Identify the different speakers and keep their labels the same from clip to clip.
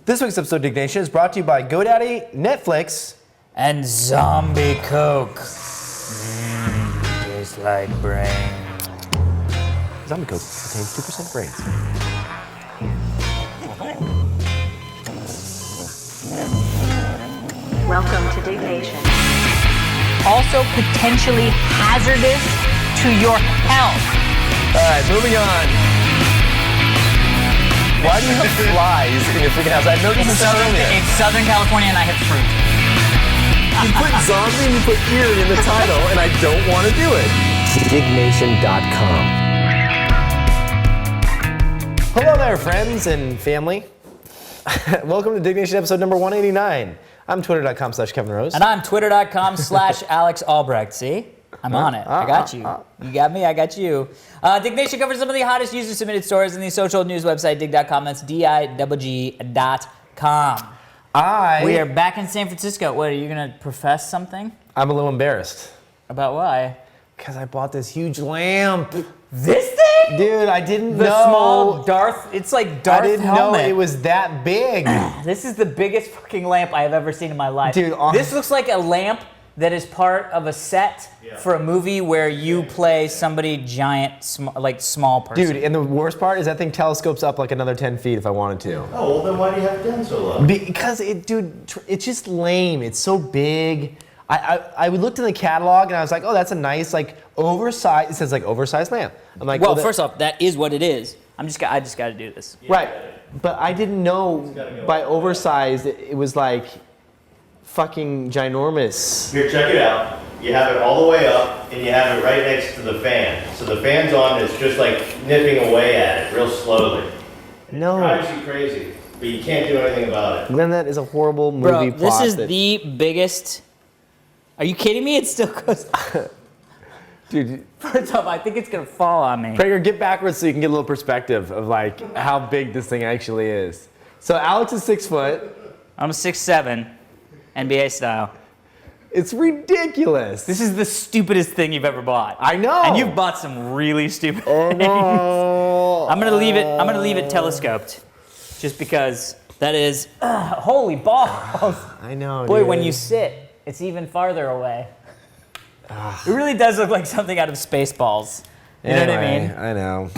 Speaker 1: This week's episode of Diggnation is brought to you by GoDaddy, Netflix,
Speaker 2: and Zombie Coke. Tastes like brain.
Speaker 1: Zombie Coke contains 2% brains.
Speaker 3: Welcome to Diggnation.
Speaker 2: Also potentially hazardous to your health.
Speaker 1: All right, moving on. Why do you have flies in your freaking house? I noticed this earlier.
Speaker 2: It's Southern California and I have fruit.
Speaker 1: You put zombie and you put ear in the title, and I don't want to do it. Diggnation.com. Hello there, friends and family. Welcome to Diggnation episode number 189. I'm twitter.com/Kevin Rose.
Speaker 2: And I'm twitter.com/Alex Albrecht. See? I'm on it. I got you. You got me, I got you. Diggnation covers some of the hottest user-submitted stories in the social news website, dig.com. That's digg.com. We are back in San Francisco. What, are you going to profess something?
Speaker 1: I'm a little embarrassed.
Speaker 2: About why?
Speaker 1: Because I bought this huge lamp.
Speaker 2: This thing?
Speaker 1: Dude, I didn't know.
Speaker 2: The small Darth, it's like Darth
Speaker 1: I didn't
Speaker 2: helmet.
Speaker 1: know it was that big.
Speaker 2: This is the biggest fucking lamp I have ever seen in my life.
Speaker 1: Dude,
Speaker 2: this looks like a lamp that is part of a set for a movie where you play somebody giant, small person.
Speaker 1: Dude, and the worst part is that thing telescopes up like another 10 feet if I wanted to.
Speaker 4: Oh, well then why do you have it done so low?
Speaker 1: Because it's just lame. It's so big. I looked in the catalog and I was like, oh, that's a nice, oversized, it says oversized lamp. I'm like,
Speaker 2: well, first off, that is what it is. I just got to do this.
Speaker 1: Right, but I didn't know by oversized it was fucking ginormous.
Speaker 4: Here, check it out. You have it all the way up, and you have it right next to the fan. So the fan's on, it's just nipping away at it real slowly.
Speaker 1: No.
Speaker 4: It drives you crazy, but you can't do anything about it.
Speaker 1: Then that is a horrible movie
Speaker 2: Bro,
Speaker 1: plot.
Speaker 2: this is the biggest... Are you kidding me? It still goes...
Speaker 1: Dude.
Speaker 2: First off, I think it's going to fall on me.
Speaker 1: Prager, get backwards so you can get a little perspective of how big this thing actually is. So Alex is 6 foot.
Speaker 2: I'm 6'7", NBA style.
Speaker 1: It's ridiculous.
Speaker 2: This is the stupidest thing you've ever bought.
Speaker 1: I know.
Speaker 2: And you've bought some really stupid
Speaker 1: Oh
Speaker 2: things.
Speaker 1: no.
Speaker 2: I'm gonna leave it telescoped, just because that is holy balls.
Speaker 1: I know.
Speaker 2: Boy,
Speaker 1: dude.
Speaker 2: when you sit, it's even farther away. It really does look like something out of Spaceballs. You know what I mean?
Speaker 1: I know.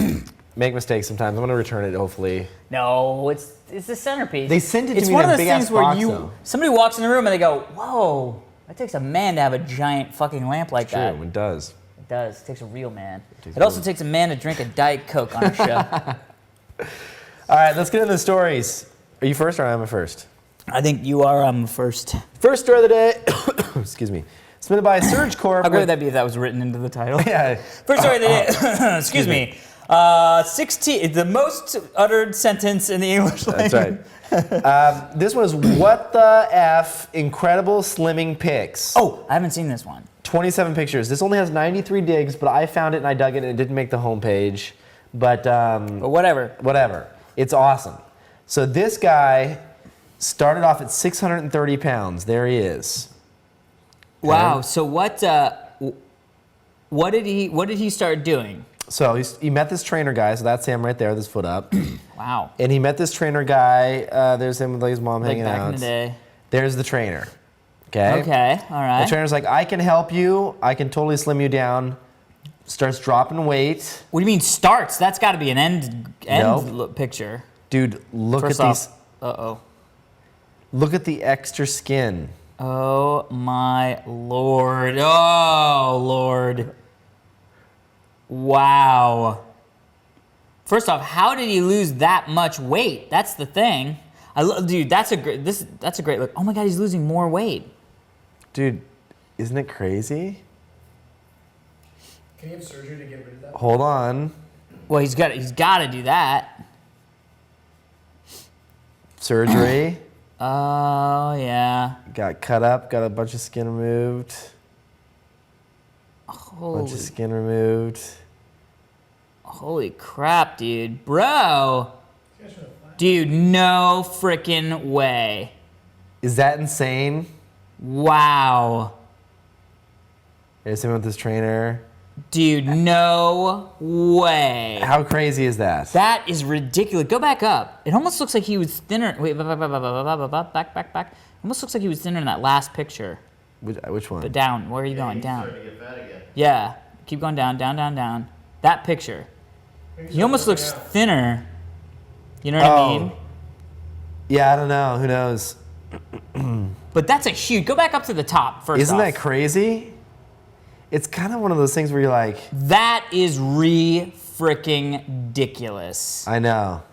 Speaker 1: Make mistakes sometimes. I'm gonna return it hopefully.
Speaker 2: No, it's the centerpiece.
Speaker 1: They sent it to
Speaker 2: it's
Speaker 1: me
Speaker 2: one
Speaker 1: in
Speaker 2: of
Speaker 1: a
Speaker 2: those
Speaker 1: big-ass
Speaker 2: things where
Speaker 1: box, though.
Speaker 2: somebody walks in the room and they go, "Whoa, that takes a man to have a giant fucking lamp like that."
Speaker 1: True, it does.
Speaker 2: It does. It takes a real man. It also takes a man to drink a Diet Coke on a show.
Speaker 1: All right, let's get into the stories. Are you first or am I first?
Speaker 2: I think you are first.
Speaker 1: First story of the day. Excuse me. Submitted by Surge Corp.
Speaker 2: How great would that be if that was written into the title?
Speaker 1: Yeah.
Speaker 2: First story of the day. Excuse me. 16. The most uttered sentence in the English language.
Speaker 1: That's right. This one is what the F incredible slimming pics.
Speaker 2: Oh, I haven't seen this one.
Speaker 1: 27 pictures. This only has 93 digs, but I found it and I dug it and it didn't make the homepage. But
Speaker 2: whatever.
Speaker 1: Whatever. It's awesome. So this guy started off at 630 pounds. There he is.
Speaker 2: Wow. So what did he start doing?
Speaker 1: So he met this trainer guy. So that's him right there with his foot up.
Speaker 2: Wow.
Speaker 1: And he met this trainer guy. There's him with his mom hanging
Speaker 2: back
Speaker 1: out.
Speaker 2: in the day.
Speaker 1: There's the trainer. Okay.
Speaker 2: Okay. All right.
Speaker 1: The trainer's like, I can help you. I can totally slim you down. Starts dropping weight.
Speaker 2: What do you mean starts? That's got to be an end picture.
Speaker 1: Dude, look
Speaker 2: First
Speaker 1: at
Speaker 2: off,
Speaker 1: these.
Speaker 2: uh-oh.
Speaker 1: Look at the extra skin.
Speaker 2: Oh my Lord. Oh Lord. Wow. First off, how did he lose that much weight? That's the thing. Dude, that's a great look. Oh my God, he's losing more weight.
Speaker 1: Dude, isn't it crazy?
Speaker 5: Can he have surgery to get rid of that?
Speaker 1: Hold on.
Speaker 2: Well, he's got to do that.
Speaker 1: Surgery.
Speaker 2: Oh yeah.
Speaker 1: Got cut up, got a bunch of skin removed.
Speaker 2: Holy,
Speaker 1: Bunch of skin removed.
Speaker 2: holy crap, dude. Bro. Dude, no freaking way.
Speaker 1: Is that insane?
Speaker 2: Wow.
Speaker 1: There's him with his trainer.
Speaker 2: Dude, no way.
Speaker 1: How crazy is that?
Speaker 2: That is ridiculous. Go back up. It almost looks like he was thinner. Wait, back. Almost looks like he was thinner in that last picture.
Speaker 1: Which one?
Speaker 2: But down. Where are you going?
Speaker 4: He's
Speaker 2: Down.
Speaker 4: starting to get fat again.
Speaker 2: Yeah. Keep going down. That picture. He almost looks thinner. You know what I mean?
Speaker 1: Yeah, I don't know. Who knows?
Speaker 2: But that's a huge. Go back up to the top first.
Speaker 1: Isn't
Speaker 2: off.
Speaker 1: that crazy? It's kind of one of those things where you're like,
Speaker 2: That is freaking ridiculous.
Speaker 1: I know.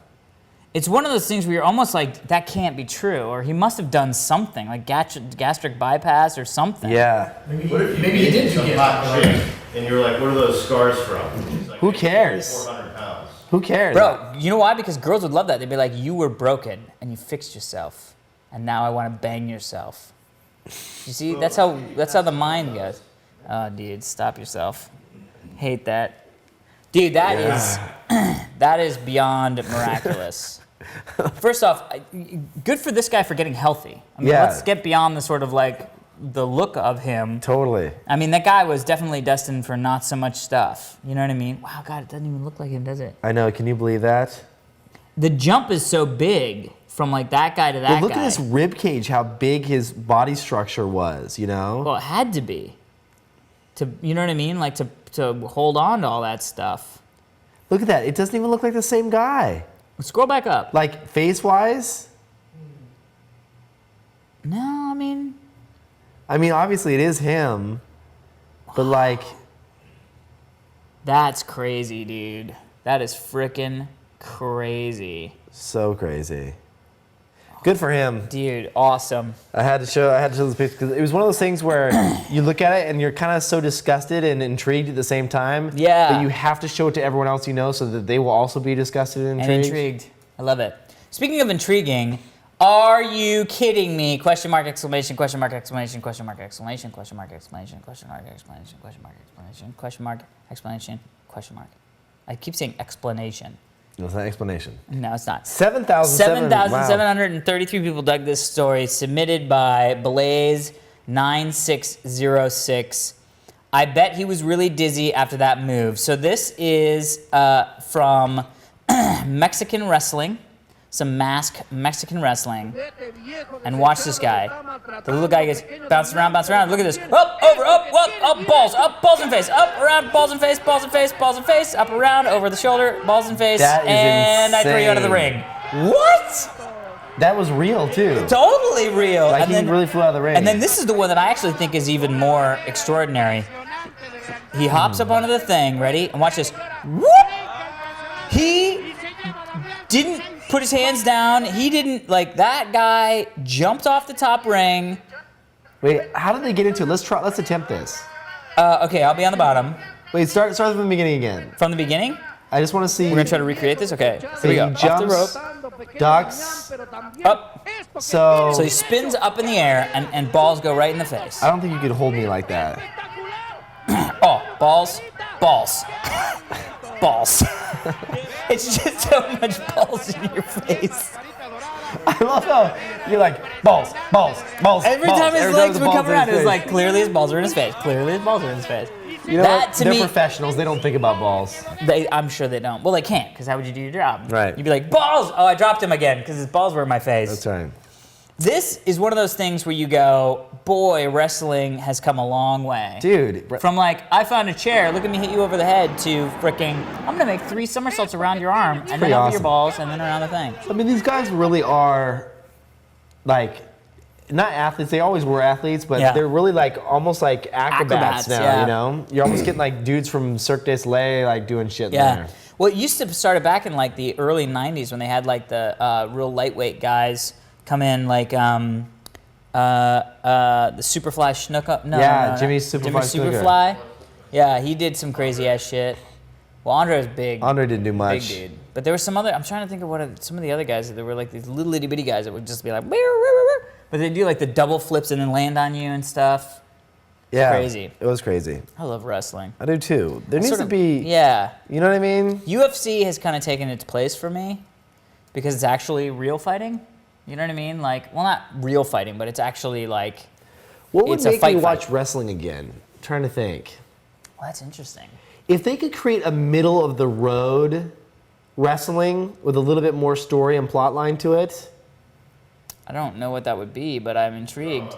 Speaker 2: It's one of those things where you're almost like, that can't be true, or he must have done something, like gastric bypass or something.
Speaker 1: Yeah.
Speaker 5: Maybe
Speaker 4: Maybe
Speaker 5: he did
Speaker 4: some
Speaker 5: get
Speaker 4: hot chick, and you were like, "What are those scars from?" He's like,
Speaker 1: Who cares?
Speaker 4: 400 pounds.
Speaker 1: Who cares?
Speaker 2: Bro, you know why? Because girls would love that. They'd be like, you were broken and you fixed yourself, and now I want to bang yourself. You see, that's how the mind goes. Oh, dude, stop yourself. Hate that. Dude, that is beyond miraculous. First off, good for this guy for getting healthy. I mean,
Speaker 1: Yeah.
Speaker 2: let's get beyond the sort of like the look of him.
Speaker 1: Totally.
Speaker 2: I mean, that guy was definitely destined for not so much stuff. You know what I mean? Wow, God, it doesn't even look like him, does it?
Speaker 1: I know. Can you believe that?
Speaker 2: The jump is so big from like that guy to that
Speaker 1: But look
Speaker 2: guy.
Speaker 1: at this rib cage, how big his body structure was, you know?
Speaker 2: Well, it had to be. You know what I mean? Like to hold on to all that stuff.
Speaker 1: Look at that. It doesn't even look like the same guy.
Speaker 2: Scroll back up.
Speaker 1: Like, face-wise?
Speaker 2: No,
Speaker 1: I mean, obviously it is him, but like,
Speaker 2: that's crazy, dude. That is freaking crazy.
Speaker 1: so crazy. Good for him.
Speaker 2: Dude, awesome.
Speaker 1: I had to show this picture because it was one of those things where you look at it and you're kind of so disgusted and intrigued at the same time.
Speaker 2: Yeah.
Speaker 1: But you have to show it to everyone else you know so that they will also be disgusted and
Speaker 2: And
Speaker 1: intrigued.
Speaker 2: intrigued. I love it. Speaking of intriguing, are you kidding me? Question mark, exclamation, question mark, exclamation, question mark, exclamation, question mark, exclamation, question mark, exclamation, question mark, exclamation, question mark, explanation, question mark. I keep saying explanation.
Speaker 1: That's an explanation.
Speaker 2: No, it's not.
Speaker 1: 7,733
Speaker 2: people dug this story, submitted by Blaze9606. I bet he was really dizzy after that move. So this is from Mexican wrestling, some mask Mexican wrestling. And watch this guy. The little guy gets bounced around. Look at this. Up, over, up, balls in face. Up, around, balls in face, up, around, over the shoulder, balls in face.
Speaker 1: That is
Speaker 2: and I throw you out of the ring. What?
Speaker 1: That was real too.
Speaker 2: Totally real.
Speaker 1: Like
Speaker 2: And
Speaker 1: he really flew out of the ring.
Speaker 2: and then this is the one that I actually think is even more extraordinary. He hops up onto the thing, ready? And watch this. Whoop! He didn't put his hands down. He didn't, like, that guy jumped off the top ring.
Speaker 1: Wait, how did they get into it? Let's attempt this.
Speaker 2: Okay, I'll be on the bottom.
Speaker 1: Wait, start from the beginning again.
Speaker 2: From the beginning,
Speaker 1: I just want to see.
Speaker 2: we're gonna try to recreate this. Okay, here we
Speaker 1: he
Speaker 2: go. Off the
Speaker 1: jumps,
Speaker 2: rope,
Speaker 1: ducks.
Speaker 2: up.
Speaker 1: So
Speaker 2: So he spins up in the air, and balls go right in the face.
Speaker 1: I don't think you could hold me like that.
Speaker 2: Oh, balls. It's just so much balls in your face.
Speaker 1: I love how you're like balls.
Speaker 2: Every
Speaker 1: balls.
Speaker 2: time his
Speaker 1: Every
Speaker 2: legs
Speaker 1: the
Speaker 2: would
Speaker 1: balls
Speaker 2: come
Speaker 1: are in
Speaker 2: around,
Speaker 1: his
Speaker 2: it was
Speaker 1: face.
Speaker 2: like, clearly his balls are in his face.
Speaker 1: You know
Speaker 2: that
Speaker 1: what?
Speaker 2: to
Speaker 1: They're
Speaker 2: me-
Speaker 1: professionals. They don't think about balls.
Speaker 2: I'm sure they don't. Well, they can't, because how would you do your job?
Speaker 1: Right.
Speaker 2: You'd be like, balls! Oh, I dropped him again, because his balls were in my face.
Speaker 1: That's right.
Speaker 2: This is one of those things where you go, boy, wrestling has come a long way.
Speaker 1: Dude.
Speaker 2: From like, I found a chair, look at me hit you over the head, to freaking, I'm gonna make 3 somersaults around your arm, and then
Speaker 1: pretty
Speaker 2: over your
Speaker 1: awesome.
Speaker 2: balls, and then around the thing.
Speaker 1: I mean, these guys really are, like, not athletes. They always were athletes, but
Speaker 2: Yeah.
Speaker 1: they're really like almost like acrobats now.
Speaker 2: yeah.
Speaker 1: You know, you're almost getting like dudes from Cirque du Soleil like doing shit
Speaker 2: Yeah.
Speaker 1: there.
Speaker 2: Well, it used to start back in like the early 90s when they had like the real lightweight guys come in, like the Superfly Snuka. No,
Speaker 1: Yeah,
Speaker 2: no,
Speaker 1: Jimmy Superfly Snuka.
Speaker 2: Superfly. Yeah, he did some crazy ass shit. Well, Andre was big.
Speaker 1: Andre didn't do much.
Speaker 2: Big dude. But there was some other, I'm trying to think of some of the other guys that were like these little itty bitty guys that would just be like, but they do like the double flips and then land on you and stuff.
Speaker 1: Yeah,
Speaker 2: Crazy.
Speaker 1: It was crazy.
Speaker 2: I love wrestling.
Speaker 1: I do too. There needs
Speaker 2: Sort
Speaker 1: to
Speaker 2: of-
Speaker 1: be.
Speaker 2: Yeah.
Speaker 1: You know what I mean?
Speaker 2: UFC has kind of taken its place for me because it's actually real fighting. You know what I mean? Like, well, not real fighting, but it's actually like,
Speaker 1: What would
Speaker 2: It's a
Speaker 1: make
Speaker 2: fight
Speaker 1: me watch
Speaker 2: fight.
Speaker 1: wrestling again? I'm trying to think.
Speaker 2: Well, that's interesting.
Speaker 1: If they could create a middle of the road wrestling with a little bit more story and plot line to it.
Speaker 2: I don't know what that would be, but I'm intrigued.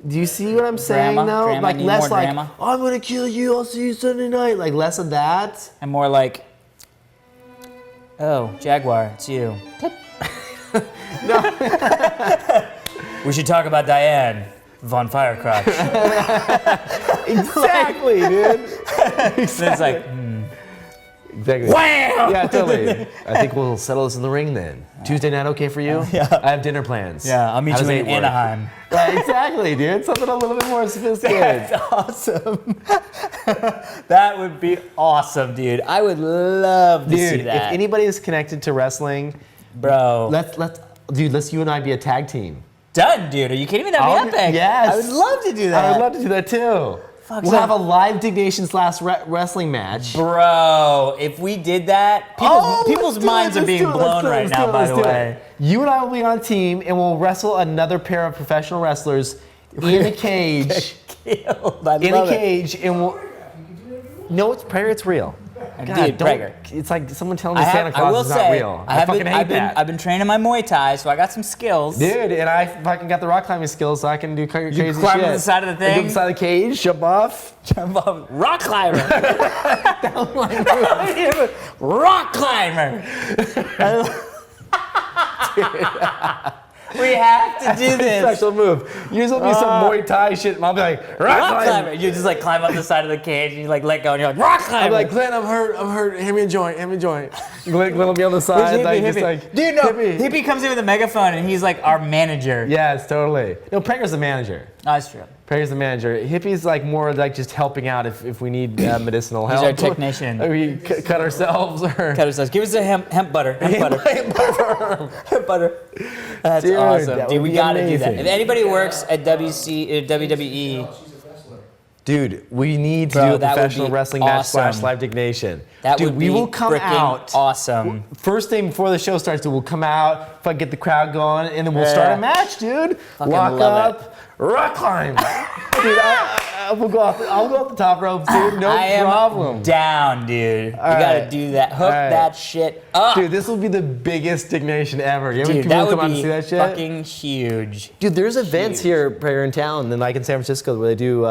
Speaker 1: Do you see what I'm saying though?
Speaker 2: Drama,
Speaker 1: Like
Speaker 2: need
Speaker 1: less
Speaker 2: more
Speaker 1: like,
Speaker 2: drama.
Speaker 1: oh, I'm gonna kill you, I'll see you Sunday night. Like less of that.
Speaker 2: And more like, oh, Jaguar, it's you. We should talk about Diane von Firecrotch.
Speaker 1: Exactly, dude.
Speaker 2: It's like,
Speaker 1: Exactly.
Speaker 2: wham!
Speaker 1: Yeah, totally. I think we'll settle this in the ring then. Tuesday night okay for you?
Speaker 2: Yeah.
Speaker 1: I have dinner plans.
Speaker 2: Yeah, I'll meet
Speaker 1: How
Speaker 2: you
Speaker 1: does
Speaker 2: in
Speaker 1: 8 work?
Speaker 2: Anaheim.
Speaker 1: Right, exactly, dude. Something a little bit more sophisticated.
Speaker 2: That's awesome. That would be awesome, dude. I would love to see
Speaker 1: Dude,
Speaker 2: that.
Speaker 1: if anybody is connected to wrestling,
Speaker 2: Bro.
Speaker 1: let's you and I be a tag team.
Speaker 2: Done, dude. Are you kidding me? That'd be epic.
Speaker 1: Yes.
Speaker 2: I would love to do that.
Speaker 1: I would love to do that too.
Speaker 2: Fuck,
Speaker 1: We'll
Speaker 2: so-
Speaker 1: have a live Diggnation / wrestling match.
Speaker 2: Bro, if we did that, people's minds are being blown right now, by the way.
Speaker 1: You and I will be on a team and we'll wrestle another pair of professional wrestlers in a cage.
Speaker 2: Killed. I
Speaker 1: In
Speaker 2: love
Speaker 1: a
Speaker 2: it.
Speaker 1: cage and we'll. No, it's prayer, it's real.
Speaker 2: Dude, Prager.
Speaker 1: It's like someone telling me Santa
Speaker 2: I
Speaker 1: Claus
Speaker 2: will
Speaker 1: is not
Speaker 2: say,
Speaker 1: real. I fucking hate that.
Speaker 2: I've been training my Muay Thai, so I got some skills.
Speaker 1: Dude, and I fucking got the rock climbing skills, so I can do crazy shit.
Speaker 2: climb on the side of the
Speaker 1: I go
Speaker 2: thing?
Speaker 1: up the side of the cage, jump off.
Speaker 2: Jump off. Rock climber. Rock climber. We have to do this.
Speaker 1: Special move. Usually it'll be some Muay Thai shit, and I'll be like,
Speaker 2: Rock climber. You just like climb up the side of the cage and you like let go and you're like, rock climber.
Speaker 1: I'm like, Glenn, I'm hurt. Hand me a joint. Glenn will be on the side, like, just like,
Speaker 2: Dude, no.
Speaker 1: hippie.
Speaker 2: Hippie comes in with a megaphone and he's like our manager.
Speaker 1: Yes, totally. No, Prager's the manager.
Speaker 2: Oh, that's true.
Speaker 1: Prager's the manager. Hippie's like more like just helping out if we need medicinal help.
Speaker 2: He's our technician.
Speaker 1: Or we cut ourselves or.
Speaker 2: Cut ourselves. Give us a hemp butter. Hemp butter. That's
Speaker 1: Dude,
Speaker 2: awesome.
Speaker 1: that
Speaker 2: Dude,
Speaker 1: would
Speaker 2: we
Speaker 1: be
Speaker 2: gotta do that.
Speaker 1: amazing.
Speaker 2: If anybody works at WWE,
Speaker 1: Dude, we need to
Speaker 2: Bro,
Speaker 1: do a
Speaker 2: that would
Speaker 1: professional
Speaker 2: be
Speaker 1: wrestling match
Speaker 2: awesome.
Speaker 1: / live Diggnation.
Speaker 2: that
Speaker 1: Dude,
Speaker 2: would
Speaker 1: we
Speaker 2: be
Speaker 1: will come
Speaker 2: freaking
Speaker 1: out.
Speaker 2: awesome.
Speaker 1: First thing before the show starts, dude, we'll come out, fucking get the crowd going, and then we'll start a match, dude.
Speaker 2: Fucking
Speaker 1: Lock
Speaker 2: love
Speaker 1: up, rock climb. Dude, I'll go off the top ropes, dude. No
Speaker 2: I am
Speaker 1: problem.
Speaker 2: down, dude. We
Speaker 1: All
Speaker 2: gotta
Speaker 1: right.
Speaker 2: do that. Hook
Speaker 1: All right.
Speaker 2: that shit up.
Speaker 1: Dude, this will be the biggest Diggnation ever. You know how many
Speaker 2: Dude,
Speaker 1: people
Speaker 2: that
Speaker 1: will come
Speaker 2: would
Speaker 1: out and
Speaker 2: be
Speaker 1: see that shit?
Speaker 2: fucking huge.
Speaker 1: Dude, there's events here in town, and like in San Francisco, where they do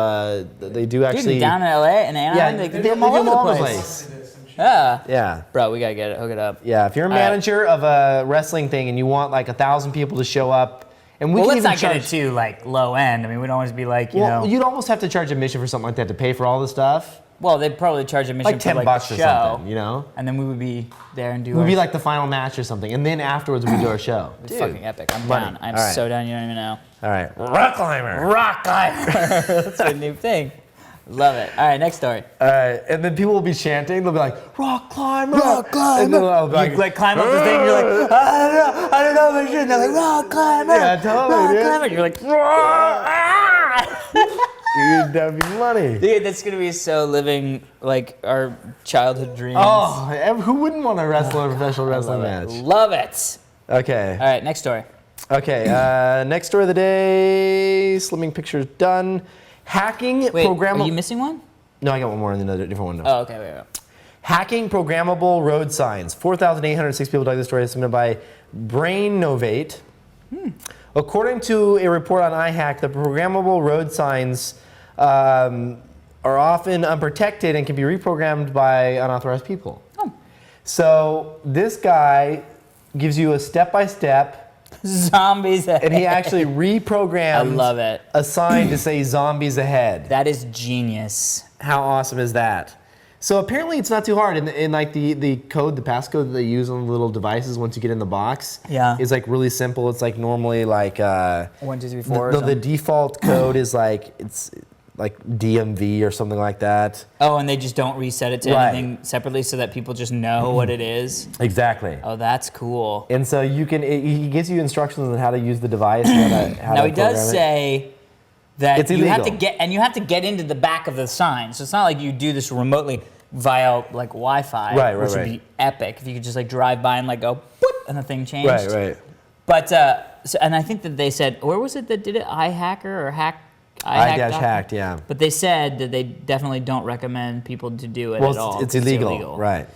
Speaker 1: actually.
Speaker 2: Dude, down in LA and Anaheim,
Speaker 1: yeah,
Speaker 2: they
Speaker 1: they
Speaker 2: do them all over the place. Yeah.
Speaker 1: Yeah.
Speaker 2: Bro, we gotta get it. Hook it up.
Speaker 1: Yeah, if you're a
Speaker 2: All right.
Speaker 1: manager of a wrestling thing and you want like 1,000 people to show up, and we
Speaker 2: Well,
Speaker 1: can
Speaker 2: let's
Speaker 1: even
Speaker 2: not get
Speaker 1: charge.
Speaker 2: it too like low end. I mean, we don't always be like, you
Speaker 1: Well,
Speaker 2: know.
Speaker 1: you'd almost have to charge admission for something like that to pay for all the stuff.
Speaker 2: Well, they'd probably charge admission
Speaker 1: Like
Speaker 2: for like
Speaker 1: $10
Speaker 2: the
Speaker 1: or
Speaker 2: show,
Speaker 1: something, you know?
Speaker 2: and then we would be there and do.
Speaker 1: It would
Speaker 2: our
Speaker 1: be like the final match or something, and then afterwards we do our show.
Speaker 2: It's fucking epic. I'm
Speaker 1: money.
Speaker 2: down. I'm
Speaker 1: All right.
Speaker 2: so down. You don't even know.
Speaker 1: All right, rock climber.
Speaker 2: Rock climber. That's a new thing. Love it. All right, next story.
Speaker 1: All right, and then people will be chanting. They'll be like, "Rock climber, rock climber." And then I'll be
Speaker 2: You like climb up the thing. You're like, I don't know my shit. And they're like, rock climber.
Speaker 1: Yeah, totally,
Speaker 2: rock
Speaker 1: dude.
Speaker 2: climber. You're like, ah!
Speaker 1: Dude, that'd be funny.
Speaker 2: Dude, that's gonna be so living like our childhood dreams.
Speaker 1: Oh, who wouldn't want to wrestle a professional wrestling
Speaker 2: love it.
Speaker 1: match?
Speaker 2: Love it.
Speaker 1: Okay.
Speaker 2: All right, next story.
Speaker 1: Okay, next story of the day. Slimming pictures done. Hacking
Speaker 2: Wait,
Speaker 1: programmable.
Speaker 2: are you missing one?
Speaker 1: No, I got one more in another different window.
Speaker 2: Oh, okay, wait.
Speaker 1: Hacking programmable road signs. 4,806 people dug the story submitted by Brain Novate. According to a report on iHack, the programmable road signs are often unprotected and can be reprogrammed by unauthorized people.
Speaker 2: Oh.
Speaker 1: So this guy gives you a step-by-step,
Speaker 2: Zombies ahead.
Speaker 1: and he actually reprograms
Speaker 2: I love it.
Speaker 1: a sign to say zombies ahead.
Speaker 2: That is genius.
Speaker 1: How awesome is that? So apparently it's not too hard. In like the code, the passcode that they use on the little devices once you get in the box,
Speaker 2: Yeah.
Speaker 1: is like really simple. It's like normally like
Speaker 2: 1, 2, 3, 4.
Speaker 1: the default code is like it's like DMV or something like that.
Speaker 2: Oh, and they just don't reset it to
Speaker 1: Right.
Speaker 2: anything separately so that people just know what it is.
Speaker 1: Exactly.
Speaker 2: Oh, that's cool.
Speaker 1: And so you can he gives you instructions on how to use the device. How
Speaker 2: Now
Speaker 1: to
Speaker 2: he does
Speaker 1: program it.
Speaker 2: say that
Speaker 1: It's
Speaker 2: you have to
Speaker 1: illegal.
Speaker 2: get into the back of the sign. So it's not like you do this remotely via like Wi-Fi,
Speaker 1: Right,
Speaker 2: which would
Speaker 1: right.
Speaker 2: be epic if you could just like drive by and like go boop, and the thing changed.
Speaker 1: Right.
Speaker 2: But so, and I think that they said, where was it that did it? iHacker or
Speaker 1: I-hacked, yeah.
Speaker 2: But they said that they definitely don't recommend people to do it
Speaker 1: Well,
Speaker 2: at all.
Speaker 1: it's illegal, right?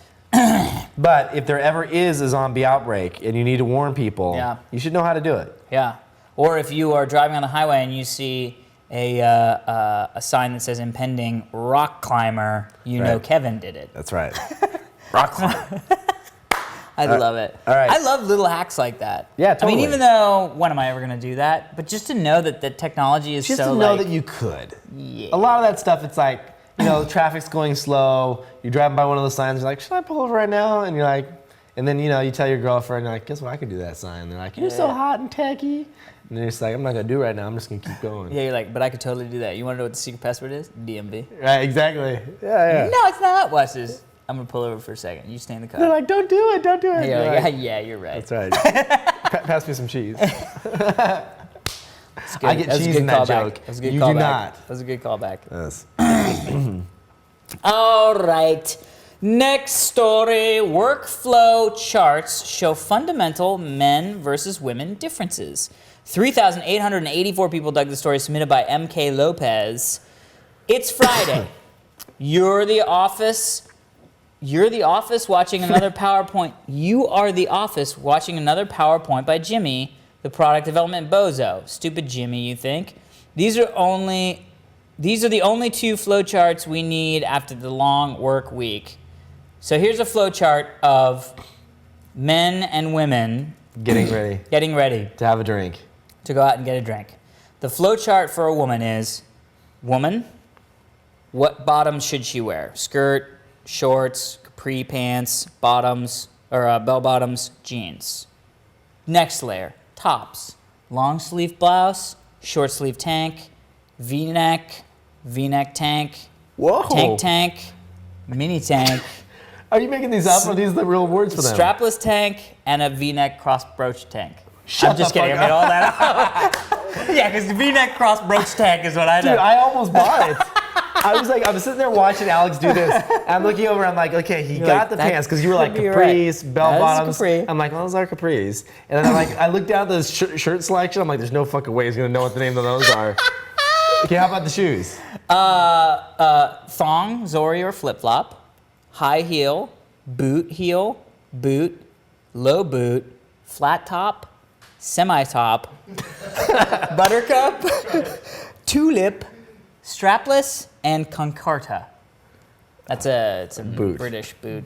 Speaker 1: But if there ever is a zombie outbreak and you need to warn people, you should know how to do it.
Speaker 2: Yeah. Or if you are driving on the highway and you see a sign that says impending rock climber, you know Kevin did it.
Speaker 1: That's right. Rock climber.
Speaker 2: I love it.
Speaker 1: All right.
Speaker 2: I love little hacks like that.
Speaker 1: Yeah, totally.
Speaker 2: I mean, even though, when am I ever going to do that? But just to know that the technology is
Speaker 1: Just
Speaker 2: so
Speaker 1: to know
Speaker 2: like,
Speaker 1: that you could.
Speaker 2: Yeah.
Speaker 1: A lot of that stuff, it's like, you know, traffic's going slow. You're driving by one of those signs. You're like, should I pull over right now? And you're like, and then, you know, you tell your girlfriend, you're like, guess what? I can do that sign. They're like, you're so hot and techy. And they're just like, I'm not going to do it right now. I'm just going to keep going.
Speaker 2: Yeah, you're like, but I could totally do that. You want to know what the secret password is? DMV.
Speaker 1: Right, exactly. Yeah.
Speaker 2: No, it's not. Watch this. I'm going to pull over for a second. You stay in the car.
Speaker 1: They're like, don't do it. Don't do it.
Speaker 2: And you're
Speaker 1: You're
Speaker 2: like,
Speaker 1: like,
Speaker 2: yeah, you're right.
Speaker 1: that's right. Pass me some cheese.
Speaker 2: That's good.
Speaker 1: I get
Speaker 2: That was a
Speaker 1: cheese
Speaker 2: good
Speaker 1: in that
Speaker 2: callback.
Speaker 1: joke.
Speaker 2: That was a good
Speaker 1: You
Speaker 2: callback.
Speaker 1: do not.
Speaker 2: That was a good callback.
Speaker 1: Yes.
Speaker 2: All right. Next story. Workflow charts show fundamental men versus women differences. 3,884 people dug the story submitted by MK Lopez. It's Friday. You're the office watching another PowerPoint. You are the office watching another PowerPoint by Jimmy, the product development bozo. Stupid Jimmy, you think? These are the only two flowcharts we need after the long work week. So here's a flowchart of men and women
Speaker 1: Getting ready to have a drink.
Speaker 2: to go out and get a drink. The flowchart for a woman is, woman, what bottoms should she wear? Skirt, shorts, capri pants, bottoms, or bell bottoms, jeans. Next layer, tops, long sleeve blouse, short sleeve tank, V-neck tank,
Speaker 1: Whoa.
Speaker 2: tank, mini tank,
Speaker 1: Are you making these up or are these the real words for them?
Speaker 2: strapless tank, and a V-neck cross brooch tank.
Speaker 1: Shut
Speaker 2: I'm just
Speaker 1: the
Speaker 2: kidding.
Speaker 1: fuck
Speaker 2: I made all that up. Yeah, because the V-neck cross brooch tank is what I know.
Speaker 1: Dude, I almost bought it. I was sitting there watching Alex do this. And I'm looking over, I'm like, okay, he
Speaker 2: You're
Speaker 1: got
Speaker 2: like,
Speaker 1: the
Speaker 2: that
Speaker 1: pants, because you were like
Speaker 2: could be
Speaker 1: capris,
Speaker 2: right.
Speaker 1: bell
Speaker 2: That is a
Speaker 1: bottoms.
Speaker 2: capri.
Speaker 1: I'm like, well, those are capris. And then I looked down at the shirt selection, I'm like, there's no fucking way he's gonna know what the name of those are. Okay, how about the shoes?
Speaker 2: Thong, Zori, or flip-flop, high heel, boot, low boot, flat top, semi-top, buttercup, tulip, strapless, and concarta. It's a
Speaker 1: Boot.
Speaker 2: British boot.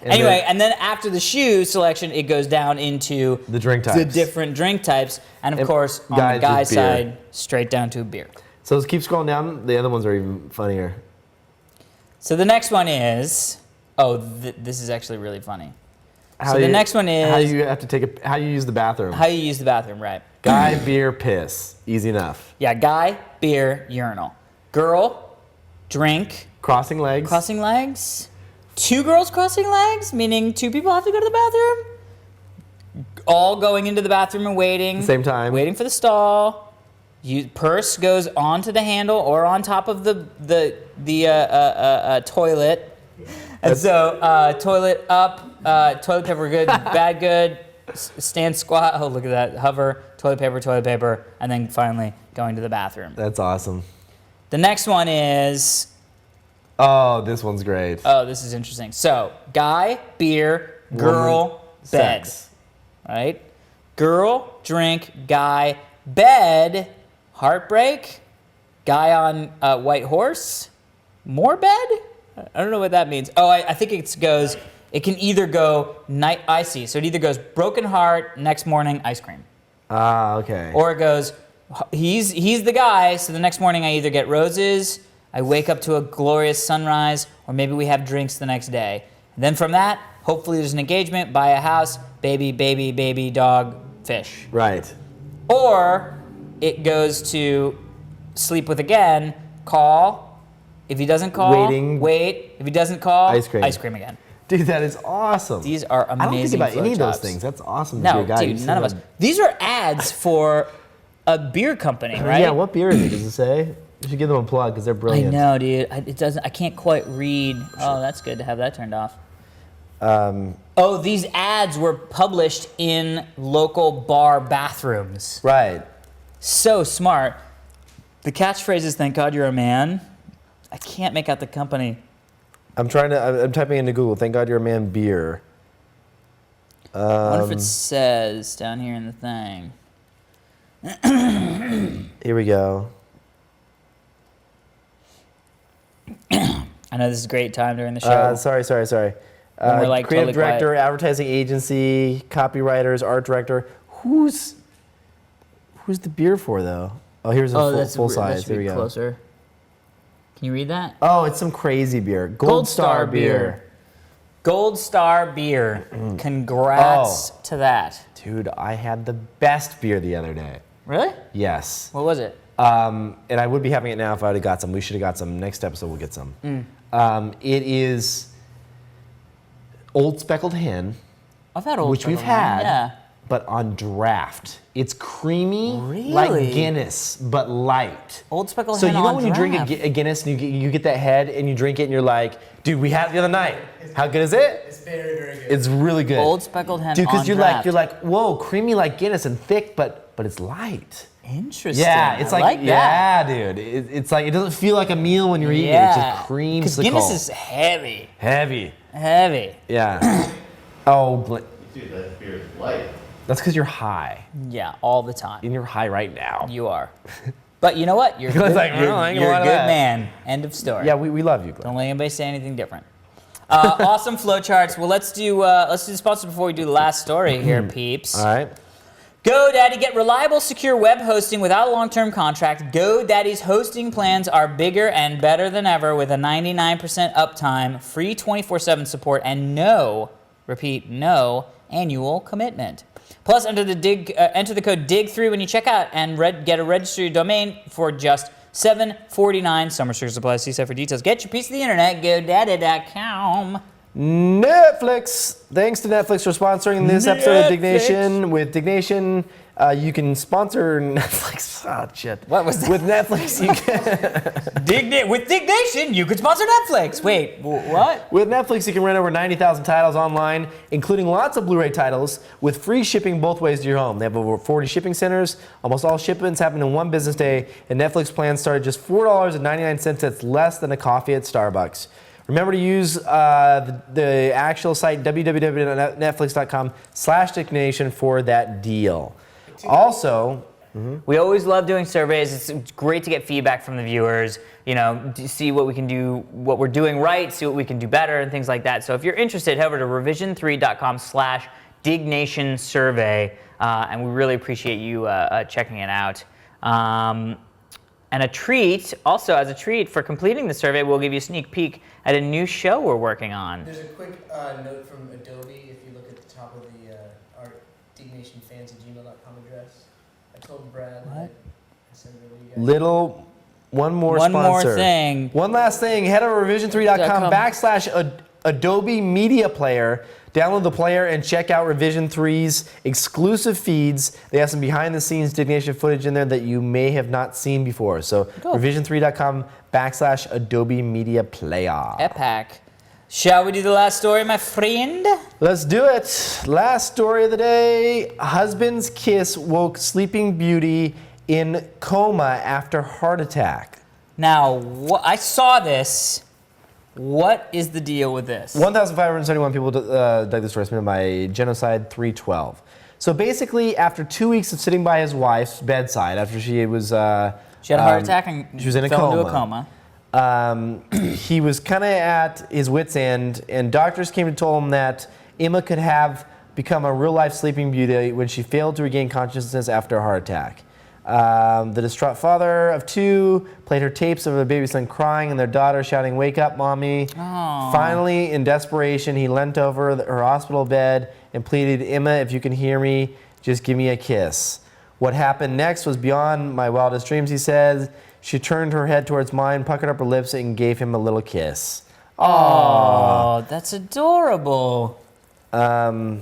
Speaker 1: And
Speaker 2: Anyway, and then after the shoe selection, it goes down into
Speaker 1: The drink types.
Speaker 2: the different drink types, and of
Speaker 1: And
Speaker 2: course, on
Speaker 1: guys
Speaker 2: the guy
Speaker 1: with beer.
Speaker 2: side, straight down to beer.
Speaker 1: So let's keep scrolling down. The other ones are even funnier.
Speaker 2: So the next one is, this is actually really funny.
Speaker 1: How
Speaker 2: So the next one is
Speaker 1: how you have to take how you use the bathroom.
Speaker 2: how you use the bathroom, right?
Speaker 1: Guy, beer, piss. Easy enough.
Speaker 2: Yeah, guy, beer, urinal. Girl, drink,
Speaker 1: Crossing legs.
Speaker 2: crossing legs. Two girls crossing legs, meaning two people have to go to the bathroom. All going into the bathroom and waiting.
Speaker 1: Same time.
Speaker 2: Waiting for the stall. Purse goes onto the handle or on top of the toilet. And so toilet up, toilet paper good, bad good, stand squat. Oh, look at that. Hover, toilet paper, and then finally going to the bathroom.
Speaker 1: That's awesome.
Speaker 2: The next one is,
Speaker 1: Oh, this one's great.
Speaker 2: oh, this is interesting. So, guy, beer, girl,
Speaker 1: Woman,
Speaker 2: bed.
Speaker 1: sex.
Speaker 2: Right? Girl, drink, guy, bed, heartbreak, guy on white horse, more bed? I don't know what that means. Oh, I think it can either go night icy. So it either goes broken heart, next morning, ice cream.
Speaker 1: Ah, okay.
Speaker 2: Or it goes, he's the guy, so the next morning I either get roses, I wake up to a glorious sunrise, or maybe we have drinks the next day. And then from that, hopefully there's an engagement, buy a house, baby, dog, fish.
Speaker 1: Right.
Speaker 2: Or it goes to sleep with again, call. If he doesn't call,
Speaker 1: Waiting.
Speaker 2: wait. If he doesn't call,
Speaker 1: Ice cream.
Speaker 2: again.
Speaker 1: Dude, that is awesome.
Speaker 2: These are amazing.
Speaker 1: I don't think about any of those
Speaker 2: flowcharts.
Speaker 1: things. That's awesome. to
Speaker 2: No,
Speaker 1: be a guy. You
Speaker 2: dude,
Speaker 1: just
Speaker 2: none of
Speaker 1: have
Speaker 2: us. These are ads for a beer company, right?
Speaker 1: Yeah, what beer is it? Does it say? You should give them a plug because they're
Speaker 2: I
Speaker 1: brilliant.
Speaker 2: know, dude. It doesn't. I can't quite read. Oh, that's good to have that turned off. Oh, these ads were published in local bar bathrooms.
Speaker 1: Right.
Speaker 2: So smart. The catchphrase is "Thank God you're a man." I can't make out the company.
Speaker 1: I'm typing into Google. Thank God you're a man. Beer.
Speaker 2: I wonder if it says down here in the thing.
Speaker 1: Here we go.
Speaker 2: I know this is a great time during the show.
Speaker 1: Sorry.
Speaker 2: When we're, like,
Speaker 1: Creative
Speaker 2: totally
Speaker 1: director,
Speaker 2: quiet.
Speaker 1: advertising agency, copywriters, art director. Who's the beer for though? Oh, here's a full size. Here we go.
Speaker 2: Closer. Can you read that?
Speaker 1: Oh, it's some crazy beer. Gold Star beer.
Speaker 2: Gold Star beer. Congrats to that.
Speaker 1: Dude, I had the best beer the other day.
Speaker 2: Really?
Speaker 1: Yes.
Speaker 2: What was it?
Speaker 1: And I would be having it now if I would have got some. We should have got some. Next episode, we'll get some. It is Old Speckled Hen,
Speaker 2: I've had Old
Speaker 1: which we've
Speaker 2: Speckled Hen,
Speaker 1: had,
Speaker 2: yeah.
Speaker 1: but on draft. It's creamy,
Speaker 2: Really?
Speaker 1: like Guinness, but light.
Speaker 2: Old Speckled
Speaker 1: So
Speaker 2: Hen
Speaker 1: you know
Speaker 2: on
Speaker 1: when you drink
Speaker 2: draft.
Speaker 1: a Guinness and you get that head and you drink it and you're like, dude, we had it the other night. How good is it?
Speaker 5: It's very, very good.
Speaker 1: It's really good.
Speaker 2: Old Speckled Hen
Speaker 1: Dude,
Speaker 2: on
Speaker 1: because
Speaker 2: draft.
Speaker 1: you're like, whoa, creamy like Guinness and thick, but it's light.
Speaker 2: Interesting.
Speaker 1: Yeah, it's
Speaker 2: I
Speaker 1: like,
Speaker 2: that.
Speaker 1: yeah, dude. It's like, it doesn't feel like a meal when you're eating it. It's just creamsicle.
Speaker 2: Because Guinness is heavy.
Speaker 1: heavy.
Speaker 2: Heavy.
Speaker 1: Yeah. Oh,
Speaker 4: Dude, that beer is light.
Speaker 1: that's because you're high.
Speaker 2: Yeah, all the time.
Speaker 1: And you're high right now.
Speaker 2: You are. But you know what? You're a good,
Speaker 1: Like,
Speaker 2: you're,
Speaker 1: I ain't gonna
Speaker 2: you're
Speaker 1: lie
Speaker 2: a
Speaker 1: to
Speaker 2: good
Speaker 1: that.
Speaker 2: man. End of story.
Speaker 1: Yeah, we love you, Glenn.
Speaker 2: Don't let anybody say anything different. Awesome flowcharts. Well, let's do the sponsor before we do the last story here, peeps.
Speaker 1: All right.
Speaker 2: GoDaddy, get reliable, secure web hosting without a long-term contract. GoDaddy's hosting plans are bigger and better than ever with a 99% uptime, free 24/7 support, and no annual commitment. Plus, enter the code DIG3 when you check out and get a registered domain for just $7.49. Summer Sugar Supply. See site for details. Get your piece of the internet. GoDaddy.com.
Speaker 1: Netflix. Thanks to Netflix for sponsoring this episode of Diggnation. With Diggnation, you can sponsor Netflix. Oh, shit.
Speaker 2: What was that?
Speaker 1: With Netflix, you can...
Speaker 2: With Diggnation, you could sponsor Netflix. Wait, what?
Speaker 1: With Netflix, you can rent over 90,000 titles online, including lots of Blu-ray titles, with free shipping both ways to your home. They have over 40 shipping centers. Almost all shipments happen in one business day, and Netflix plans start at just $4.99. That's less than a coffee at Starbucks. Remember to use the actual site, www.netflix.com/Diggnation for that deal. Also,
Speaker 2: We always love doing surveys. It's great to get feedback from the viewers, to see what we can do, what we're doing right, see what we can do better, and things like that. So if you're interested, head over to revision3.com/Diggnation survey, and we really appreciate you checking it out. And as a treat for completing the survey, we'll give you a sneak peek at a new show we're working on.
Speaker 5: There's a quick note from Adobe. If you look at the top of our dignationfans@gmail.com address, I told Brad that I sent it over to you guys.
Speaker 1: one more
Speaker 2: One more
Speaker 1: sponsor.
Speaker 2: thing.
Speaker 1: One last thing. Head over to revision3.com/Adobe Media Player. Download the player and check out Revision 3's exclusive feeds. They have some behind-the-scenes Diggnation footage in there that you may have not seen before. So revision3.com/Adobe Media Player.
Speaker 2: Epic. Shall we do the last story, my friend?
Speaker 1: Let's do it. Last story of the day. Husband's kiss woke Sleeping Beauty in coma after heart attack.
Speaker 2: Now, I saw this. What is the deal with this?
Speaker 1: 1,571 people died this story submitted by Genocide 312. So basically, after 2 weeks of sitting by his wife's bedside, after she was...
Speaker 2: She had a heart attack and
Speaker 1: she was in a
Speaker 2: fell
Speaker 1: coma.
Speaker 2: into a coma.
Speaker 1: He was kind of at his wit's end, and doctors came to tell him that Emma could have become a real-life Sleeping Beauty when she failed to regain consciousness after a heart attack. The distraught father of two played her tapes of their baby son crying and their daughter shouting, "Wake up, mommy."
Speaker 2: Aww.
Speaker 1: Finally, in desperation, he leant over her hospital bed and pleaded, "Emma, if you can hear me, just give me a kiss." What happened next was beyond my wildest dreams, he says. She turned her head towards mine, puckered up her lips, and gave him a little kiss.
Speaker 2: Oh, that's adorable. I'm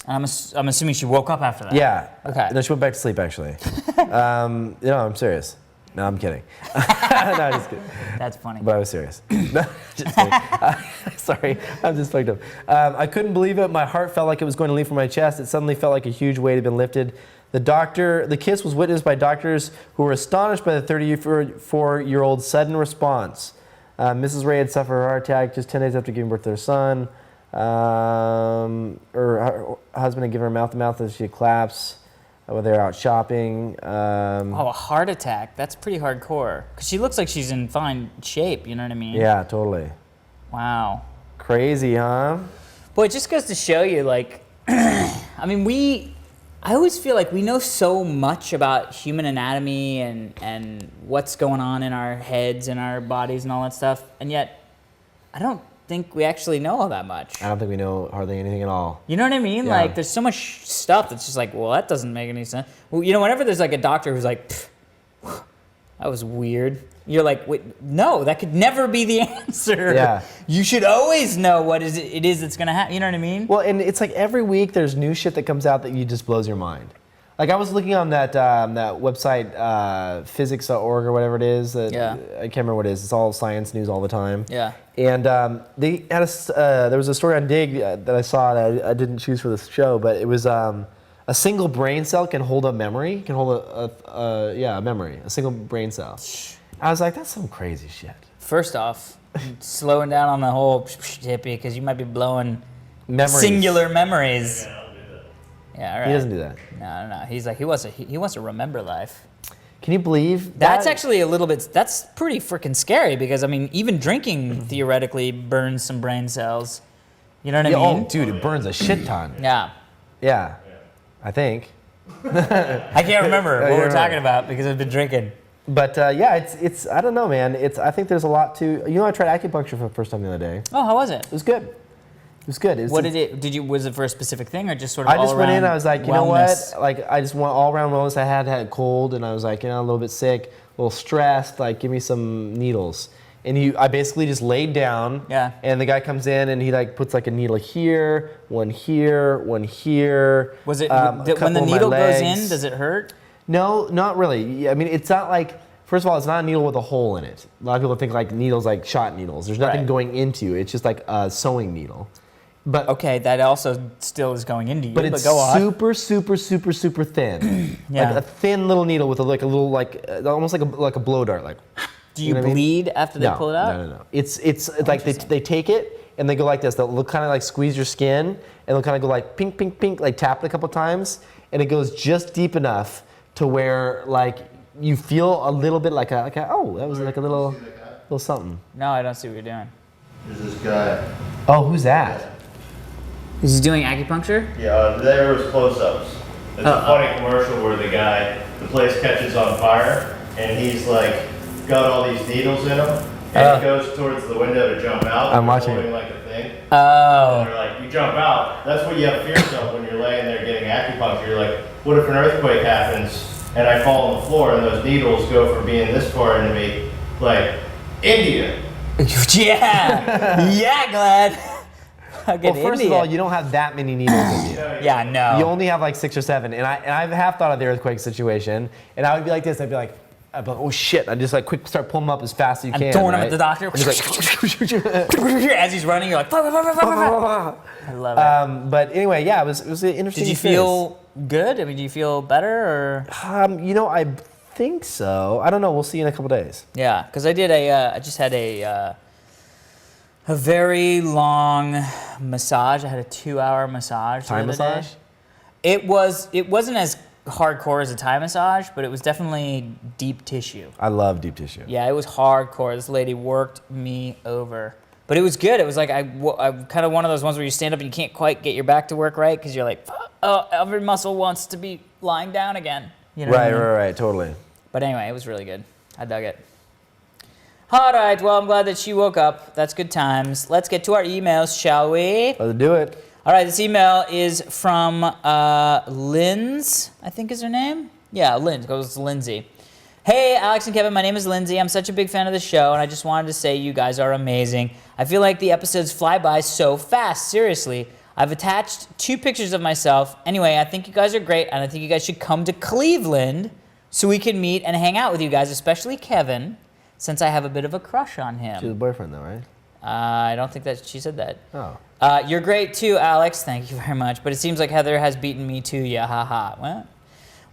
Speaker 2: assuming she woke up after that.
Speaker 1: Yeah.
Speaker 2: Okay.
Speaker 1: No, she went back to sleep, actually. I'm serious. No, I'm kidding. No, I'm just kidding.
Speaker 2: That's funny.
Speaker 1: But I was serious. No, just kidding. Sorry, I'm just fucked up. I couldn't believe it. My heart felt like it was going to leave from my chest. It suddenly felt like a huge weight had been lifted. The kiss was witnessed by doctors who were astonished by the 34-year-old's sudden response. Mrs. Ray had suffered a heart attack just 10 days after giving birth to their son. Her husband had given her mouth-to-mouth as she collapsed when they were out shopping.
Speaker 2: Oh, a heart attack. That's pretty hardcore. Because she looks like she's in fine shape, you know what I mean?
Speaker 1: Yeah, totally.
Speaker 2: Wow.
Speaker 1: Crazy, huh?
Speaker 2: Boy, it just goes to show you, like, I mean, I always feel like we know so much about human anatomy and what's going on in our heads and our bodies and all that stuff, and yet I don't think we actually know all that much.
Speaker 1: I don't think we know hardly anything at all.
Speaker 2: You know what I mean?
Speaker 1: Yeah.
Speaker 2: Like, there's so much stuff that's just like, well, that doesn't make any sense. Well, you know, whenever there's like a doctor who's like, that was weird, you're like, wait, no, that could never be the answer.
Speaker 1: Yeah.
Speaker 2: You should always know what it is that's gonna happen. You know what I mean?
Speaker 1: Well, and it's like every week there's new shit that comes out that you just blows your mind. Like I was looking on that website, physics.org or whatever it is.
Speaker 2: Yeah.
Speaker 1: I can't remember what it is. It's all science news all the time.
Speaker 2: Yeah.
Speaker 1: And they had there was a story on Dig that I saw that I didn't choose for this show, but it was a single brain cell can hold a memory, can hold a memory, a single brain cell. I was like, that's some crazy shit.
Speaker 2: First off, slowing down on the whole hippie because you might be blowing
Speaker 1: Memories.
Speaker 2: singular memories. Yeah, all right.
Speaker 1: He doesn't do that.
Speaker 2: No. He's like he wants to remember life.
Speaker 1: Can you believe
Speaker 2: That's
Speaker 1: that?
Speaker 2: actually a little bit. That's pretty freaking scary because I mean, even drinking theoretically burns some brain cells. You know what I mean?
Speaker 1: Oh, dude, it burns a shit ton.
Speaker 2: Yeah.
Speaker 1: Yeah, I think.
Speaker 2: I can't remember what
Speaker 1: you're
Speaker 2: we're
Speaker 1: right.
Speaker 2: talking about because I've been drinking.
Speaker 1: But yeah, it's I don't know, man. I think there's a lot to. I tried acupuncture for the first time the other day.
Speaker 2: Oh, how was it?
Speaker 1: It was good. It was good.
Speaker 2: Was it for a specific thing or just sort of
Speaker 1: I just
Speaker 2: all
Speaker 1: went in.
Speaker 2: around
Speaker 1: I was like, you know
Speaker 2: wellness?
Speaker 1: what? Like, I just want all around wellness. I had a cold, and I was like, a little bit sick, a little stressed. Like, give me some needles. And I basically just laid down.
Speaker 2: Yeah.
Speaker 1: And the guy comes in, and he like puts like a needle here, one here, one here.
Speaker 2: Was it
Speaker 1: a
Speaker 2: when
Speaker 1: couple
Speaker 2: the
Speaker 1: of my
Speaker 2: needle goes
Speaker 1: legs.
Speaker 2: in? Does it hurt?
Speaker 1: No, not really. I mean, it's not like. First of all, it's not a needle with a hole in it. A lot of people think like needles, like shot needles. There's nothing
Speaker 2: Right.
Speaker 1: going into it. It's just like a sewing needle. But
Speaker 2: Okay, that also still is going into you.
Speaker 1: but it's
Speaker 2: go on.
Speaker 1: super, super, super, super thin.
Speaker 2: Yeah.
Speaker 1: Like a thin little needle with a little almost like a blow dart. Like.
Speaker 2: Do you
Speaker 1: know what I mean?
Speaker 2: bleed after they
Speaker 1: No,
Speaker 2: pull it out?
Speaker 1: No. It's like they take it and they go like this. They'll kind of like squeeze your skin and they'll kind of go like pink, pink, pink, like tap it a couple times, and it goes just deep enough to where like you feel a little bit like a oh, that was like a little something.
Speaker 2: No, I don't see what you're doing.
Speaker 4: There's this guy.
Speaker 1: Oh, who's that?
Speaker 2: Is he doing acupuncture?
Speaker 4: Yeah, there was close-ups. It's a funny commercial where the place catches on fire, and he's like got all these needles in him, and he goes towards the window to jump out.
Speaker 1: I'm watching
Speaker 4: holding
Speaker 1: it.
Speaker 4: like a thing. And
Speaker 2: Oh.
Speaker 4: they're like, you jump out. That's what you have fears of when you're laying there getting acupuncture. You're like, what if an earthquake happens and I fall on the floor and those needles go from being this far into me, like India?
Speaker 2: Yeah. Yeah, Glad.
Speaker 1: Well, first of all, you don't have that many needles in you.
Speaker 2: Yeah, no.
Speaker 1: You only have like 6 or 7, and I've half thought of the earthquake situation, and I would be like this. I'd be like, oh shit! I just like quick start pulling them up as fast as you
Speaker 2: I'm
Speaker 1: can.
Speaker 2: throwing him
Speaker 1: right?
Speaker 2: at the doctor.
Speaker 1: And just like,
Speaker 2: As he's running, you're like, I love it.
Speaker 1: but anyway, yeah, it was an interesting.
Speaker 2: Did you
Speaker 1: experience.
Speaker 2: feel good? I mean, do you feel better or?
Speaker 1: I think so. I don't know. We'll see in a couple days.
Speaker 2: Yeah, because I just had a very long massage. I had a 2-hour massage.
Speaker 1: Thai
Speaker 2: the other day.
Speaker 1: massage?
Speaker 2: It wasn't as hardcore as a Thai massage, but it was definitely deep tissue.
Speaker 1: I love deep tissue.
Speaker 2: Yeah, it was hardcore. This lady worked me over. But it was good. It was like I'm kind of one of those ones where you stand up and you can't quite get your back to work right because you're like, oh, every muscle wants to be lying down again. You know what I mean?
Speaker 1: Right, totally.
Speaker 2: But anyway, it was really good. I dug it. All right, well, I'm glad that she woke up. That's good times. Let's get to our emails, shall we?
Speaker 1: Let's do it.
Speaker 2: All right, this email is from Linz, I think is her name. Yeah, Linz, goes to Lindsay. Hey, Alex and Kevin, my name is Lindsay. I'm such a big fan of the show, and I just wanted to say you guys are amazing. I feel like the episodes fly by so fast, seriously. I've attached 2 pictures of myself. Anyway, I think you guys are great, and I think you guys should come to Cleveland so we can meet and hang out with you guys, especially Kevin, since I have a bit of a crush on him.
Speaker 1: She's a boyfriend, though, right?
Speaker 2: I don't think that she said that.
Speaker 1: Oh.
Speaker 2: You're great too, Alex. Thank you very much. But it seems like Heather has beaten me too. Yeah, haha.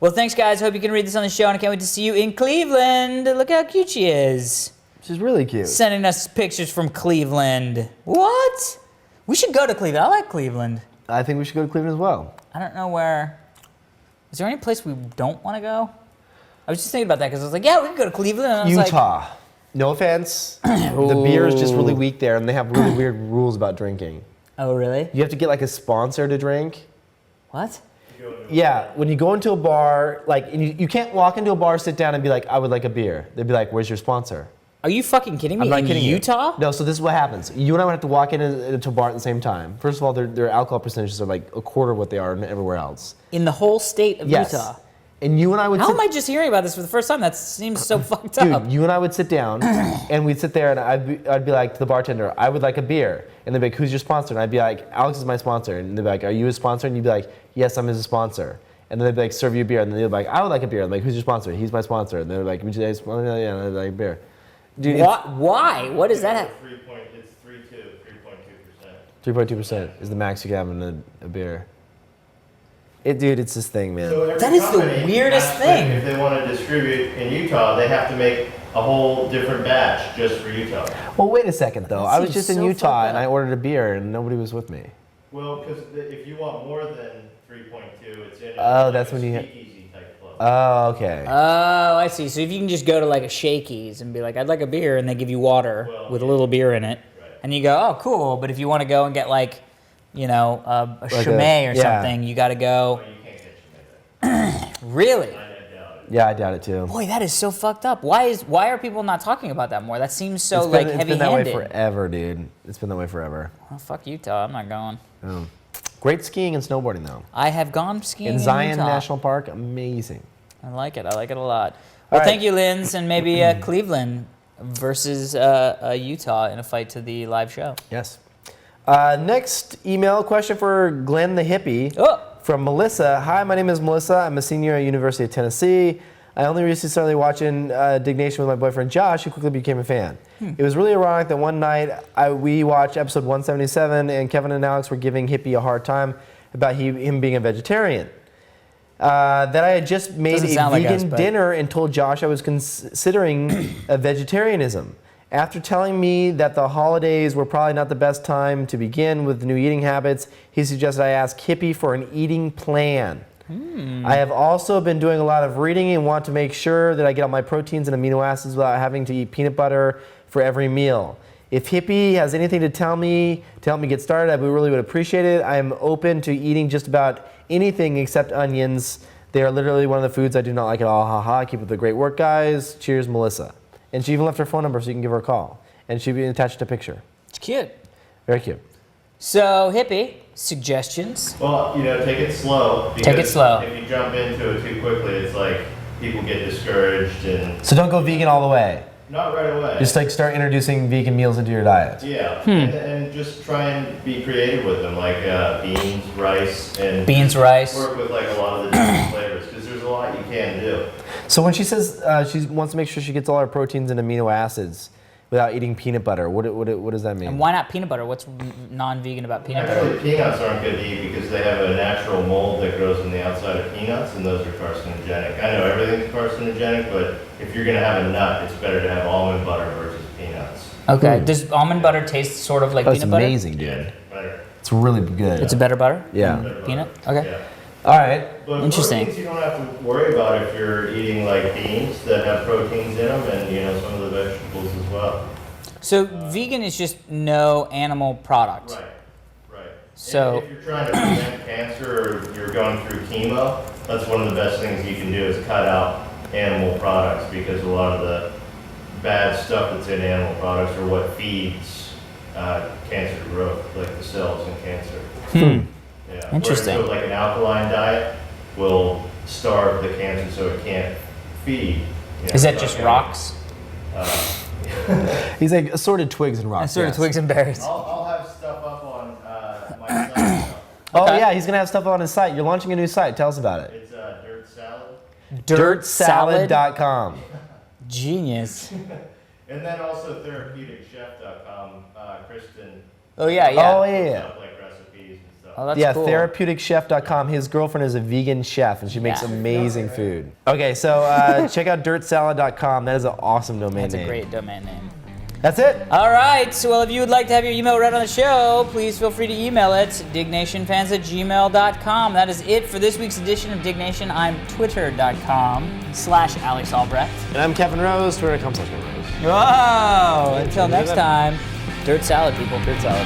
Speaker 2: Well, thanks, guys. Hope you can read this on the show, and I can't wait to see you in Cleveland. Look how cute she is.
Speaker 1: She's really cute.
Speaker 2: Sending us pictures from Cleveland. What? We should go to Cleveland. I like Cleveland.
Speaker 1: I think we should go to Cleveland as well.
Speaker 2: I don't know where. Is there any place we don't want to go? I was just thinking about that because I was like, yeah, we could go to Cleveland. And I was
Speaker 1: Utah. No offense. The beer is just really weak there, and they have really weird rules about drinking.
Speaker 2: Oh, really?
Speaker 1: You have to get like a sponsor to drink.
Speaker 2: What?
Speaker 1: Yeah, when you go into a bar, like, and you can't walk into a bar, sit down, and be like, I would like a beer. They'd be like, where's your sponsor?
Speaker 2: Are you fucking kidding me?
Speaker 1: I'm not
Speaker 2: in
Speaker 1: kidding you.
Speaker 2: Utah?
Speaker 1: No, so this is what happens. You and I would have to walk into a bar at the same time. First of all, their alcohol percentages are like a quarter of what they are everywhere else.
Speaker 2: In the whole state of
Speaker 1: Yes.
Speaker 2: Utah?
Speaker 1: And you and I would
Speaker 2: How
Speaker 1: sit...
Speaker 2: am I just hearing about this for the first time? That seems so fucked
Speaker 1: Dude,
Speaker 2: up.
Speaker 1: you and I would sit down, and we'd sit there, and I'd be like to the bartender, I would like a beer. And they'd be like, who's your sponsor? And I'd be like, Alex is my sponsor. And they'd be like, are you a sponsor? And you'd be like, yes, I'm his sponsor. And then they'd be like, serve you a beer. And then they'd be like, I would like a beer. I'm like, who's your sponsor? He's my sponsor. And they're like, would you like a yeah, and I'd like a beer. Dude,
Speaker 2: Why? What does that have?
Speaker 4: It's 3.2%.
Speaker 1: 3.2% is the max you can have in a beer. Dude, it's this thing, man.
Speaker 4: So every
Speaker 2: That is the
Speaker 4: company
Speaker 2: weirdest
Speaker 4: has to-
Speaker 2: thing.
Speaker 4: If they want to distribute in Utah, they have to make a whole different batch just for Utah.
Speaker 1: Well, wait a second, though. I was
Speaker 2: seems
Speaker 1: just in
Speaker 2: so
Speaker 1: Utah,
Speaker 2: fucked
Speaker 1: and
Speaker 2: up.
Speaker 1: I ordered a beer, and nobody was with me.
Speaker 4: Well, because if you want more than 3.2, it's in
Speaker 1: Oh,
Speaker 4: like
Speaker 1: that's
Speaker 4: a
Speaker 1: when you-
Speaker 4: speakeasy type club.
Speaker 1: Oh, okay.
Speaker 2: Oh, I see. So if you can just go to like a Shakey's and be like, I'd like a beer, and they give you water
Speaker 4: Well,
Speaker 2: with a
Speaker 4: yeah.
Speaker 2: little beer in it,
Speaker 4: Right.
Speaker 2: and you go, oh, cool. But if you want to go and get like, you know, a Chimay or
Speaker 1: yeah.
Speaker 2: something, you got to go.
Speaker 4: Well, you can't get Chimay.
Speaker 2: Really?
Speaker 4: I doubt it.
Speaker 1: Yeah, I doubt it, too.
Speaker 2: Boy, that is so fucked up. Why are people not talking about that more? That seems so
Speaker 1: It's
Speaker 2: like
Speaker 1: been that way
Speaker 2: heavy-handed.
Speaker 1: forever, dude. It's been that way forever.
Speaker 2: Oh, fuck Utah. I'm not going.
Speaker 1: Oh. Great skiing and snowboarding, though.
Speaker 2: I have gone skiing
Speaker 1: In
Speaker 2: in
Speaker 1: Zion
Speaker 2: Utah.
Speaker 1: National Park, amazing.
Speaker 2: I like it. I like it a lot.
Speaker 1: All
Speaker 2: Well,
Speaker 1: right.
Speaker 2: thank you, Linz, and maybe Cleveland versus Utah in a fight to the live show.
Speaker 1: Yes. Next email question for Glenn the Hippie.
Speaker 2: Oh,
Speaker 1: From Melissa. Hi, my name is Melissa. I'm a senior at University of Tennessee. I only recently started watching Diggnation with my boyfriend Josh, who quickly became a fan. It was really ironic that one night we watched episode 177, and Kevin and Alex were giving Hippie a hard time about him being a vegetarian. That I had just made
Speaker 2: Doesn't
Speaker 1: a
Speaker 2: sound like
Speaker 1: vegan
Speaker 2: us, but-
Speaker 1: dinner and told Josh I was considering a vegetarianism. After telling me that the holidays were probably not the best time to begin with new eating habits, he suggested I ask Hippie for an eating plan. I have also been doing a lot of reading and want to make sure that I get all my proteins and amino acids without having to eat peanut butter for every meal. If Hippie has anything to tell me to help me get started, I really would appreciate it. I am open to eating just about anything except onions. They are literally one of the foods I do not like at all. Haha. Keep up the great work, guys. Cheers, Melissa. And she even left her phone number so you can give her a call. And she'll be attached a picture.
Speaker 2: it's cute.
Speaker 1: Very cute.
Speaker 2: So, Hippie, suggestions?
Speaker 4: Well, take it slow.
Speaker 2: Take it
Speaker 4: because
Speaker 2: slow.
Speaker 4: If you jump into it too quickly, it's like people get discouraged and
Speaker 1: So don't go vegan all the way.
Speaker 4: not right away.
Speaker 1: Just like start introducing vegan meals into your diet.
Speaker 4: Yeah, and just try and be creative with them, like beans, rice, and
Speaker 2: Beans, rice.
Speaker 4: work with like a lot of the different flavors because there's a lot you can do.
Speaker 1: So when she says she wants to make sure she gets all her proteins and amino acids without eating peanut butter, what does that mean?
Speaker 2: And why not peanut butter? What's non-vegan about peanut butter?
Speaker 4: Actually, peanuts aren't good to eat because they have a natural mold that grows in the outside of peanuts, and those are carcinogenic. I know everything's carcinogenic, but if you're going to have a nut, it's better to have almond butter versus peanuts.
Speaker 2: Okay. Does almond butter taste sort of like
Speaker 1: Oh, it's
Speaker 2: peanut butter?
Speaker 1: amazing, dude.
Speaker 4: Yeah, better.
Speaker 1: It's really good.
Speaker 2: It's a better butter?
Speaker 1: Yeah.
Speaker 4: Better butter.
Speaker 2: Peanut? Okay.
Speaker 4: Yeah.
Speaker 1: All right.
Speaker 4: But
Speaker 2: Interesting.
Speaker 4: proteins you don't have to worry about if you're eating like beans that have proteins in them, and some of the vegetables as well.
Speaker 2: So vegan is just no animal product.
Speaker 4: Right.
Speaker 2: So-
Speaker 4: And if you're trying to prevent cancer or you're going through chemo, that's one of the best things you can do is cut out animal products because a lot of the bad stuff that's in animal products are what feeds cancer growth, like the cells in cancer. Yeah.
Speaker 2: Interesting.
Speaker 4: Whereas, like an alkaline diet will starve the cancer so it can't feed.
Speaker 2: Is that just rocks?
Speaker 1: He's like assorted twigs and rocks.
Speaker 2: Sort of
Speaker 1: yes.
Speaker 2: twigs and berries.
Speaker 4: I'll have stuff up on my site.
Speaker 1: Oh
Speaker 2: Okay.
Speaker 1: yeah, he's gonna have stuff on his site. You're launching a new site. Tell us about it.
Speaker 4: It's dirt salad.
Speaker 1: dirtsalad.com.
Speaker 2: Genius.
Speaker 4: And then also therapeutichef.com, Kristen.
Speaker 2: Oh yeah, yeah.
Speaker 1: Oh, yeah.
Speaker 4: Stuff like recipes and stuff.
Speaker 2: Oh, that's
Speaker 1: Yeah,
Speaker 2: cool.
Speaker 1: therapeuticchef.com. His girlfriend is a vegan chef, and she makes
Speaker 2: Yeah.
Speaker 1: amazing food. Okay, so check out dirtsalad.com. That is an awesome domain
Speaker 2: That's
Speaker 1: name.
Speaker 2: a great domain name.
Speaker 1: That's it.
Speaker 2: All right, so well, if you would like to have your email read on the show, please feel free to email it, dignationfans@gmail.com. That is it for this week's edition of Diggnation. I'm twitter.com/Alex Albrecht.
Speaker 1: And I'm Kevin Rose, twitter.com/Kevin Rose.
Speaker 2: Whoa! Until next time, Dirt Salad, people. Dirt Salad.